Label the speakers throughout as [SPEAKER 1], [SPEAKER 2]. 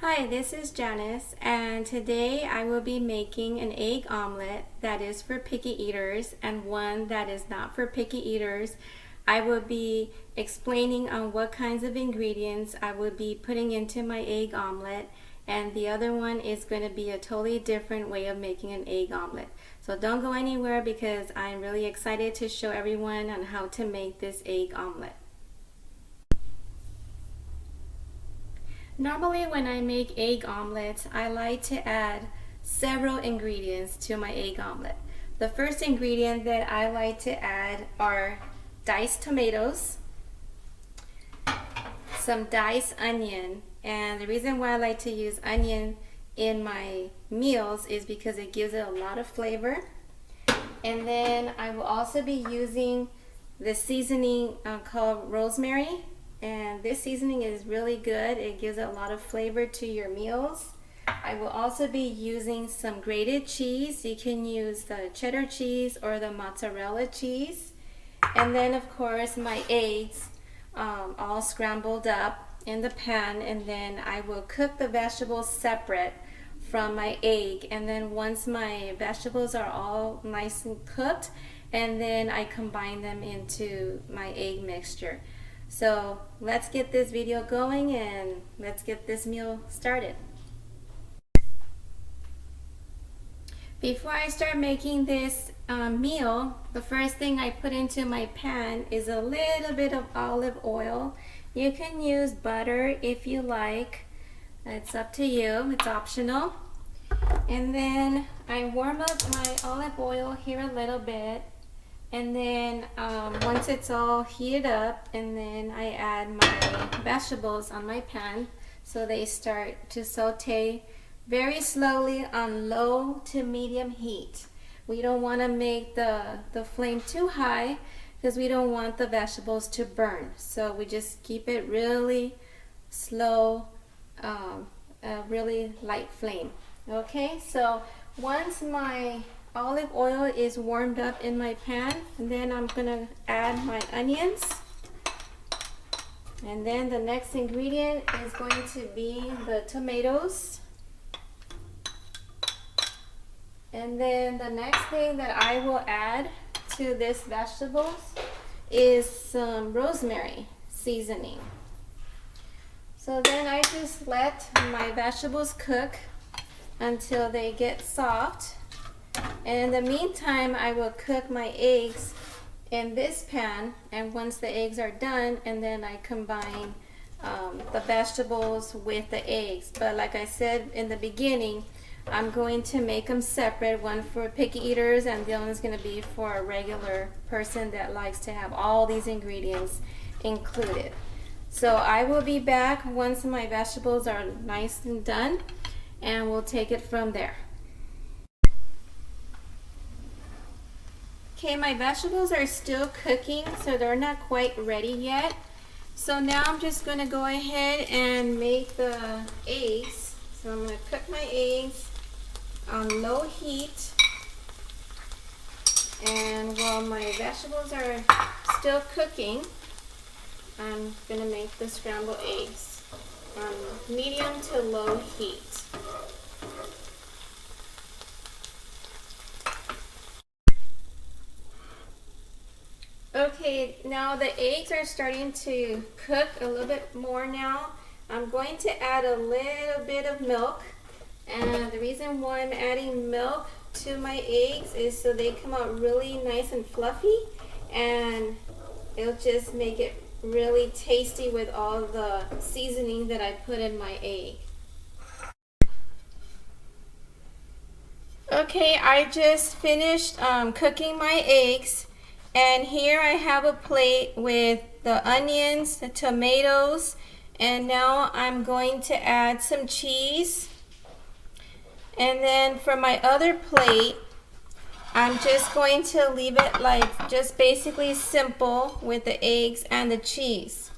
[SPEAKER 1] Hi, this is Janice, and today I will be making an egg omelet that is for picky eaters and one that is not for picky eaters. I will be explaining on what kinds of ingredients I will be putting into my egg omelet, and the other one is going to be a totally different way of making an egg omelet. So don't go anywhere because I'm really excited to show everyone on how to make this egg omelet. Normally when I make egg omelets, I like to add several ingredients to my egg omelet. The first ingredient that I like to add are diced tomatoes, some diced onion, and the reason why I like to use onion in my meals is because it gives it a lot of flavor. And then I will also be using the seasoning called Rosemary, and this seasoning is really good. It gives a lot of flavor to your meals. I will also be using some grated cheese. You can use the cheddar cheese or the mozzarella cheese. And then of course my eggs all scrambled up in the pan, and then I will cook the vegetables separate from my egg. And then once my vegetables are all nice and cooked, and then I combine them into my egg mixture. So let's get this video going and let's get this meal started. Before I start making this meal, the first thing I put into my pan is a little bit of olive oil. You can use butter if you like. It's up to you. It's optional. And then I warm up my olive oil here a little bit. And then once it's all heated up, and then I add my vegetables on my pan, so they start to saute very slowly on low to medium heat. We don't want to make the flame too high because we don't want the vegetables to burn. So we just keep it really slow, a really light flame. Okay, so once my olive oil is warmed up in my pan, and then I'm gonna add my onions, and then the next ingredient is going to be the tomatoes, and then the next thing that I will add to this vegetables is some rosemary seasoning. So then I just let my vegetables cook until they get soft. And in the meantime, I will cook my eggs in this pan, and once the eggs are done, and then I combine the vegetables with the eggs. But like I said in the beginning, I'm going to make them separate, one for picky eaters and the other one's going to be for a regular person that likes to have all these ingredients included. So I will be back once my vegetables are nice and done, and we'll take it from there. Okay, my vegetables are still cooking, so they're not quite ready yet. So now I'm just going to go ahead and make the eggs. So I'm going to cook my eggs on low heat. And while my vegetables are still cooking, I'm going to make the scrambled eggs on medium to low heat. Okay, now the eggs are starting to cook a little bit more now. I'm going to add a little bit of milk, and the reason why I'm adding milk to my eggs is so they come out really nice and fluffy, and it'll just make it really tasty with all the seasoning that I put in my egg. Okay, I just finished cooking my eggs. And here I have a plate with the onions, the tomatoes, and now I'm going to add some cheese. And then for my other plate, I'm just going to leave it like just basically simple with the eggs and the cheese.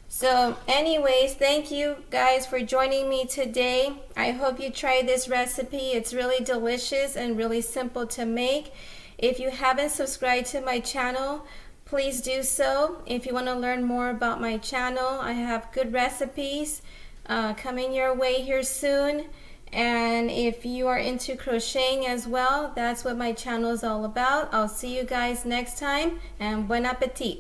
[SPEAKER 1] So anyways, thank you guys for joining me today. I hope you try this recipe. It's really delicious and really simple to make. If you haven't subscribed to my channel, please do so. If you want to learn more about my channel, I have good recipes coming your way here soon. And if you are into crocheting as well, that's what my channel is all about. I'll see you guys next time, and bon appetit.